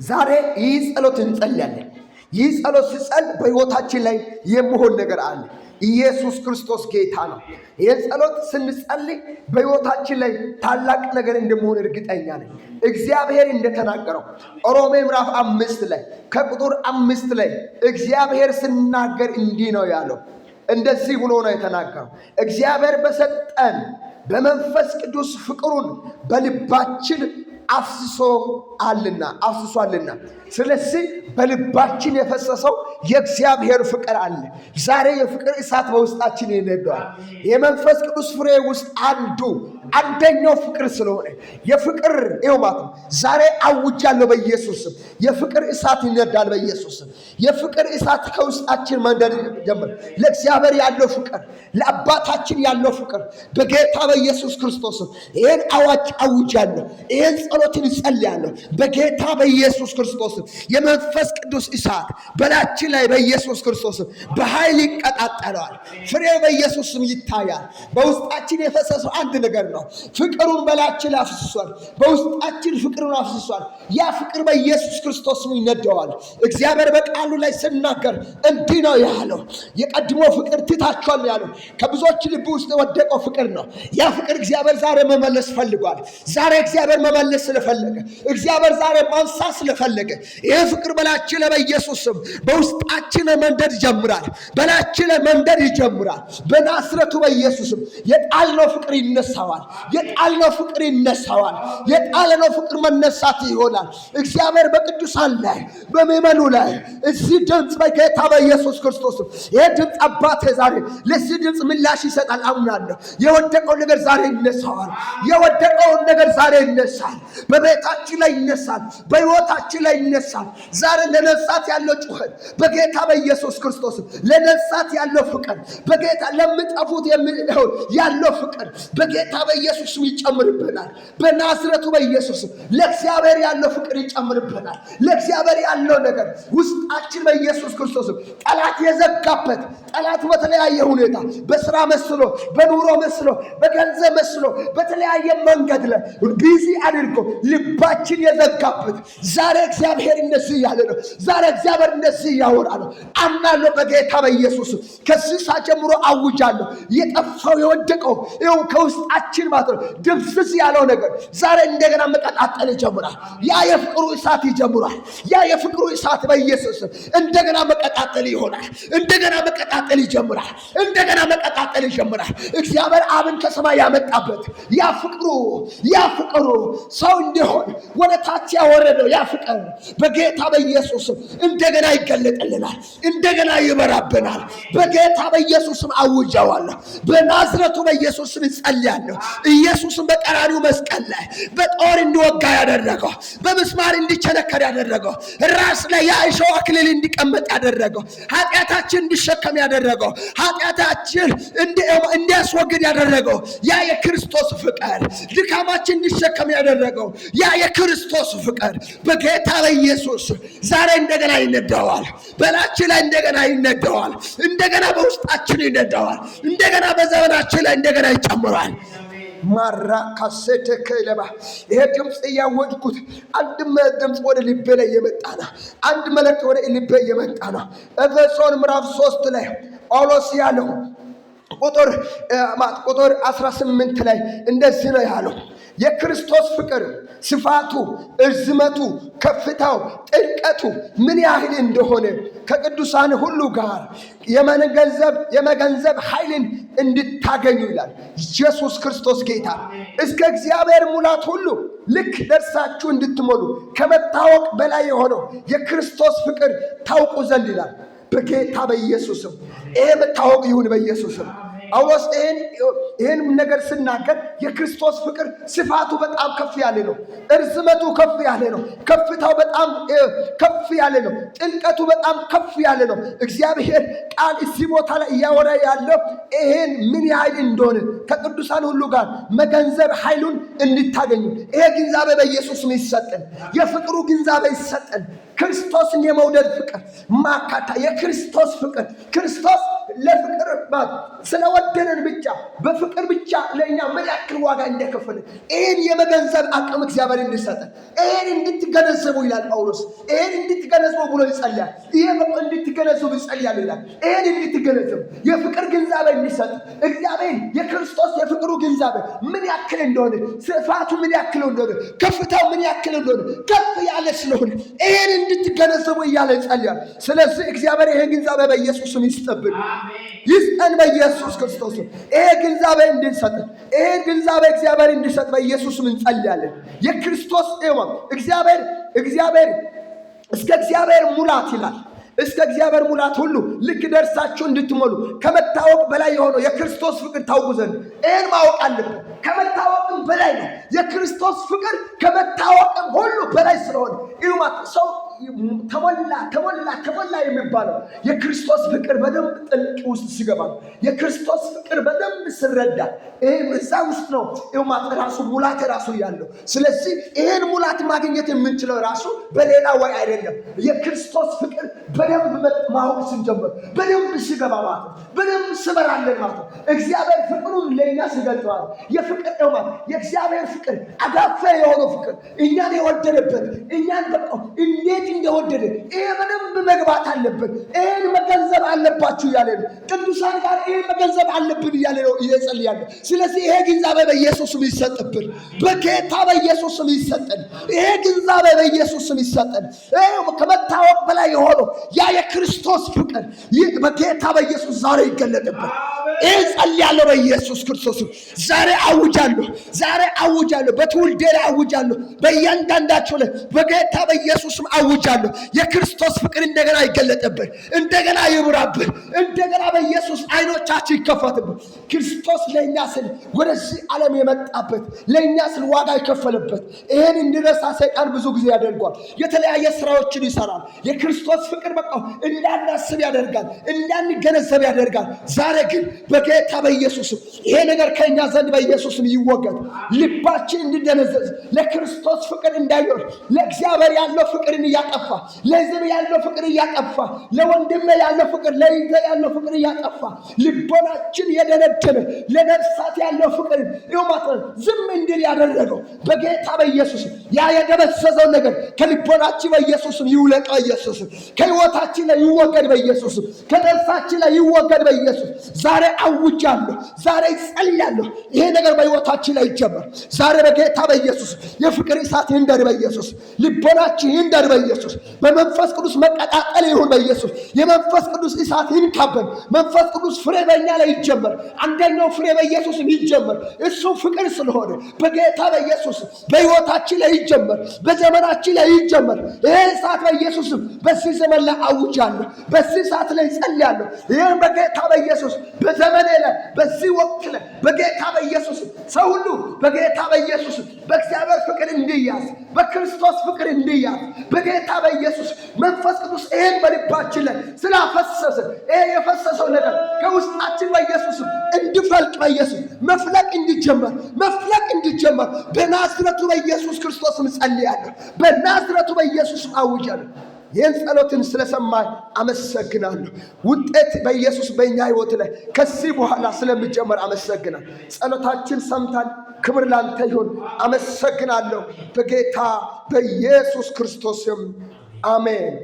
ዛሬ ይህ ጸሎት እንጸልያለን። ይህ ጸሎት ሲጸል በሕይወታችን ላይ የሚሆን ነገር አለ። ኢየሱስ ክርስቶስ ጌታ ነው። ይህ ጸሎት ስንጸልይ በሕይወታችን ላይ ታላቅ ነገር እንደሚሆን እርግጠኛ ነኝ። እግዚአብሔር እንደተናገረው ሮሜ ምዕራፍ 5 ላይ ከቁጥር 5 ላይ እግዚአብሔር ሲናገር እንዲህ ነው ያለው። እንደዚህ ብሎ ነው የተናገረው። እግዚአብሔር በሰጠን በመንፈስ ቅዱስ ፍቅሩን በልባችን አፍስሷልና። ስለዚህ በልባችን የፈሰሰው የእግዚአብሔር ፍቅር አለ። ዛሬ የፍቅር እሳት በውስጣችን ይነዳል። የመንፈስ ቅዱስ ፍሬ ውስጥ አንደኛው ፍቅር ስለሆነ የፍቅር ማለት ነው። ዛሬ አውጃለሁ በኢየሱስም የፍቅር እሳት ይነዳል በኢየሱስም። የፍቅር እሳት ከውስጣችን መንደድ ጀምር። ለእግዚአብሔር ያለው ፍቅር፣ ለአባታችን ያለው ፍቅር በጌታ በኢየሱስ ክርስቶስም ይሄን አዋጅ አውጃለሁ። ይሄን ጸሎትን እጸልያለሁ በጌታ በኢየሱስ ክርስቶስ። የመንፈስ ቅዱስ እሳት በላችን ላይ በኢየሱስ ክርስቶስ በኃይል ይቀጣጠላል። ፍሬው በኢየሱስም ይታያል። በውስጣችን የፈሰሰው አንድ ነገር ነው። ፍቅሩን በላችን አፍስሷል። በውስጣችን ፍቅሩን አፍስሷል። ያ ፍቅር በኢየሱስ ክርስቶስም ይነደዋል። እግዚአብሔር በቃሉ ላይ ሲናገር እንዲህ ነው ያለው። የቀድሞ ፍቅር ትታችኋል ያለው ከብዙዎች ልብ ውስጥ የወደቀው ፍቅር ነው። ያ ፍቅር እግዚአብሔር ዛሬ መመለስ ፈልጓል። ዛሬ እግዚአብሔር መመለስ ስለፈለገ፣ እግዚአብሔር ዛሬ ማንሳት ስለፈለገ ይህ ፍቅር በላችን ላይ በኢየሱስም በውስጣችን መንደድ ይጀምራል። በላችን ላይ መንደድ ይጀምራል። በናዝሬቱ በኢየሱስም የጣልነው ፍቅር ይነሳዋል። የጣልነው ፍቅር ይነሳዋል። የጣልነው ፍቅር መነሳት ይሆናል። እግዚአብሔር በቅዱሳን ላይ በምእመኑ ላይ እዚህ ድምፅ በጌታ በኢየሱስ ክርስቶስም ይህ ድምፅ አባቴ ዛሬ ለዚህ ድምፅ ምላሽ ይሰጣል አምናለሁ። የወደቀው ነገር ዛሬ ይነሳዋል። የወደቀውን ነገር ዛሬ ይነሳል። በቤታችን ላይ ይነሳል። በሕይወታችን ላይ ይነሳል። ዛሬ ለነፍሳት ያለው ጩኸት በጌታ በኢየሱስ ክርስቶስም ለነፍሳት ያለው ፍቅር በጌታ ለሚጠፉት ያለው ፍቅር በጌታ በኢየሱስም ይጨምርብናል። በናዝሬቱ በኢየሱስም ለእግዚአብሔር ያለው ፍቅር ይጨምርብናል። ለእግዚአብሔር ያለው ነገር ውስጣችን በኢየሱስ ክርስቶስም ጠላት የዘጋበት ጠላት በተለያየ ሁኔታ በስራ መስሎ፣ በኑሮ መስሎ፣ በገንዘብ መስሎ በተለያየ መንገድ ላይ ቢዚ አድርጎ ልባችን የዘጋበት ዛሬ እግዚአብሔር እንደዚህ ያለ ነው። ዛሬ እግዚአብሔር እንደዚህ ያወራ ነው። አምናለሁ በጌታ በኢየሱስ። ከዚህ ሰዓት ጀምሮ አውጃለሁ። የጠፋው የወደቀው ይኸው ከውስጣችን ማለት ነው ድምስስ ያለው ነገር ዛሬ እንደገና መቀጣጠል ይጀምራል። ያ የፍቅሩ እሳት ይጀምራል። ያ የፍቅሩ እሳት በኢየሱስ እንደገና መቀጣጠል ይሆናል። እንደገና መቀጣጠል ይጀምራል። እንደገና መቀጣጠል ይጀምራል። እግዚአብሔር አብን ከሰማይ ያመጣበት ያ ፍቅሩ ሰው እንዲሆን ወደ ታች ያወረደው ያ ፍቅር በጌታ በኢየሱስም እንደገና ይገለጥልናል። እንደገና ይበራብናል። በጌታ በኢየሱስም አውጃዋለሁ። በናዝሬቱ በኢየሱስም እጸልያለሁ። ኢየሱስም በቀራንዮ መስቀል ላይ በጦር እንዲወጋ ያደረገው፣ በምስማር እንዲቸነከር ያደረገው፣ ራስ ላይ የእሾህ አክሊል እንዲቀመጥ ያደረገው፣ ኃጢአታችን እንዲሸከም ያደረገው፣ ኃጢአታችን እንዲያስወግድ ያደረገው ያ የክርስቶስ ፍቅር፣ ድካማችን እንዲሸከም ያደረገው ያ የክርስቶስ ፍቅር በጌታ በኢየሱስ ዛሬ እንደገና ይነዳዋል። በላችን ላይ እንደገና ይነዳዋል። እንደገና በውስጣችን ይነዳዋል። እንደገና በዘመናችን ላይ እንደገና ይጨምራል። ማራካሰተ ከለባ ይሄ ድምፅ እያወጅኩት አንድ ድምፅ ወደ ልቤ ላይ የመጣና አንድ መልእክት ወደ ልቤ የመጣና ኤፌሶን ምዕራፍ 3 ላይ ጳውሎስ ያለው ቁጥር 18 ላይ እንደዚህ ነው ያለው። የክርስቶስ ፍቅር ስፋቱ፣ እርዝመቱ፣ ከፍታው፣ ጥልቀቱ ምን ያህል እንደሆነ ከቅዱሳን ሁሉ ጋር የመገንዘብ ኃይልን እንድታገኙ ይላል። ኢየሱስ ክርስቶስ ጌታ እስከ እግዚአብሔር ሙላት ሁሉ ልክ ደርሳችሁ እንድትሞሉ ከመታወቅ በላይ የሆነው የክርስቶስ ፍቅር ታውቁ ዘንድ ይላል። በጌታ በኢየሱስም ይሄ መታወቅ ይሁን በኢየሱስም። ጳውሎስ ይህን ነገር ስናገር የክርስቶስ ፍቅር ስፋቱ በጣም ከፍ ያለ ነው። እርዝመቱ ከፍ ያለ ነው። ከፍታው በጣም ከፍ ያለ ነው። ጥልቀቱ በጣም ከፍ ያለ ነው። እግዚአብሔር ቃል እዚህ ቦታ ላይ እያወራ ያለው ይሄን ምን ያህል እንደሆነ ከቅዱሳን ሁሉ ጋር መገንዘብ ኃይሉን እንድታገኙ ይሄ ግንዛቤ በኢየሱስም ይሰጠን። የፍቅሩ ግንዛቤ ይሰጠን። ክርስቶስን የመውደድ ፍቅር ማካታ የክርስቶስ ፍቅር ክርስቶስ ለፍቅር ስለወደደን ብቻ በፍቅር ብቻ ለእኛ ምን ያክል ዋጋ እንደከፈለ ይህን የመገንዘብ አቅም እግዚአብሔር እንዲሰጠን ይህን እንድትገነዘቡ ይላል ጳውሎስ። ይህን እንድትገነዘቡ ብሎ ይጸልያል። ይሄ እንድትገነዘቡ ይጸልያል ይላል። ይህን እንድትገነዘቡ የፍቅር ግንዛቤ እንዲሰጥ እግዚአብሔር የክርስቶስ የፍቅሩ ግንዛቤ ምን ያክል እንደሆነ ስፋቱ ምን ያክል እንደሆነ ከፍታው ምን ያክል እንደሆነ ከፍ ያለ ስለሆነ ይህን እንድትገነዘቡ እያለ ይጸልያል። ስለዚህ እግዚአብሔር ይህን ግንዛቤ በኢየሱስም ይስጠብን፣ ይስጠን በኢየሱስ ክርስቶስ። ይሄ ግንዛቤ እንድንሰጠን ይሄን ግንዛቤ እግዚአብሔር እንዲሰጥ በኢየሱስም እንጸልያለን። የክርስቶስ እግዚአብሔር እስከ እግዚአብሔር ሙላት ይላል። እስከ እግዚአብሔር ሙላት ሁሉ ልክ ደርሳችሁ እንድትሞሉ ከመታወቅ በላይ የሆነው የክርስቶስ ፍቅር ታውቁ ዘንድ ይህን ማወቅ አለብን። ከመታወቅም በላይ ነው የክርስቶስ ፍቅር፣ ከመታወቅም ሁሉ በላይ ስለሆነ ይሁማት ሰው ተሞላ የሚባለው የክርስቶስ ፍቅር በደንብ ጥልቅ ውስጥ ሲገባ የክርስቶስ ፍቅር በደንብ ሲረዳ እዛ ውስጥ ነው ይሁማት ራሱ ሙላት ራሱ ያለው። ስለዚህ ይሄን ሙላት ማግኘት የምንችለው ራሱ በሌላ ወይ አይደለም። የክርስቶስ ፍቅር በደንብ ማወቅ ስንጀምር በደንብ ሲገባ ማለት በደንብ ስበራለን ማለት እግዚአብሔር ፍቅሩን ለእኛ ሲገልጠዋል። የፍቅር ይሁማት የእግዚአብሔር ፍቅር አጋፋ የሆነው ፍቅር እኛን የወደደበት እኛን በቃ እንዴት እንደወደደ ይሄ በደንብ መግባት አለበት። ይሄን መገንዘብ አለባችሁ እያለ ነው። ቅዱሳን ጋር ይሄን መገንዘብ አለብን እያለ ነው እየጸለያለ። ስለዚህ ይሄ ግንዛቤ በኢየሱስም ይሰጥብን፣ በጌታ በኢየሱስም ይሰጠን። ይሄ ግንዛቤ በኢየሱስም ይሰጠን። ከመታወቅ በላይ የሆነው ያ የክርስቶስ ፍቅር በጌታ በኢየሱስ ዛሬ ይገለጥብን። ይሄ ጸልያለሁ በኢየሱስ ክርስቶስ ዛሬ አውጃለሁ፣ በትውልዴ ላይ አውጃለሁ፣ በእያንዳንዳቸው ላይ በጌታ በኢየሱስም አውጃለሁ። የክርስቶስ ፍቅር እንደገና ይገለጥብን፣ እንደገና ይብራብን፣ እንደገና በኢየሱስ አይኖቻችን ይከፈትብን። ክርስቶስ ለእኛ ስል ወደዚህ ዓለም የመጣበት ለእኛ ስል ዋጋ የከፈለበት ይህን እንድረሳ ሰይጣን ብዙ ጊዜ ያደርጓል። የተለያየ ስራዎችን ይሰራል። የክርስቶስ ፍቅር በቃ እንዳናስብ ያደርጋል፣ እንዳንገነዘብ ያደርጋል። ዛሬ ግን በጌታ በኢየሱስም ይሄ ነገር ከእኛ ዘንድ በኢየሱስም ይወገድ። ልባችን እንዲደነዘዝ ለክርስቶስ ፍቅር እንዳይኖር ለእግዚአብሔር ያለው ፍቅርን እያጠፋ ለሕዝብ ያለው ፍቅር እያጠፋ ለወንድም ያለው ፍቅር ለይተ ያለው ፍቅር እያጠፋ ልቦናችን የደነደነ ለነፍሳት ያለው ፍቅር ይሁማት ዝም እንዲል ያደረገው በጌታ በኢየሱስ ያ የደበዘዘው ነገር ከልቦናችን በኢየሱስም ይውለቅ። በኢየሱስ ከሕይወታችን ላይ ይወገድ። በኢየሱስ ከነፍሳችን ላይ ይወገድ። በኢየሱስ ዛሬ አውጃለሁ፣ ዛሬ ጸልያለሁ። ይሄ ነገር በሕይወታችን ላይ ይጀመር ዛሬ በጌታ በኢየሱስ። የፍቅር እሳት ይንደድ በኢየሱስ። ልቦናችን ይንደድ በኢየሱስ። በመንፈስ ቅዱስ መቀጣጠል ይሁን በኢየሱስ። የመንፈስ ቅዱስ እሳት ይንካበን። መንፈስ ቅዱስ ፍሬ በእኛ ላይ ይጀመር። አንደኛው ፍሬ በኢየሱስ ይጀመር። እሱ ፍቅር ስለሆነ በጌታ በኢየሱስ በሕይወታችን ላይ ይጀመር፣ በዘመናችን ላይ ይጀመር። ይሄ እሳት በኢየሱስ በዚህ ዘመን ላይ አውጃለሁ፣ በዚህ ሰዓት ላይ ጸልያለሁ። ይሄን በጌታ በኢየሱስ በዘመኔ ላይ በዚህ ወቅት ላይ በጌታ በኢየሱስ ሰው ሁሉ በጌታ በኢየሱስ በእግዚአብሔር ፍቅር እንዲያዝ፣ በክርስቶስ ፍቅር እንዲያዝ በጌታ በኢየሱስ መንፈስ ቅዱስ ይሄን በልባችን ላይ ስላፈሰሰ ይሄ የፈሰሰው ነገር ከውስጣችን በኢየሱስ እንዲፈልቅ በኢየሱስ መፍለቅ እንዲጀመር በናዝረቱ በኢየሱስ ክርስቶስ ጸልያለሁ። በናዝረቱ በኢየሱስ አውጃለሁ። ይህን ጸሎትን ስለሰማኝ አመሰግናለሁ። ውጤት በኢየሱስ በእኛ ሕይወት ላይ ከዚህ በኋላ ስለሚጀመር አመሰግናለሁ። ጸሎታችን ሰምታል። ክብር ላንተ ይሁን። አመሰግናለሁ በጌታ በኢየሱስ ክርስቶስም አሜን።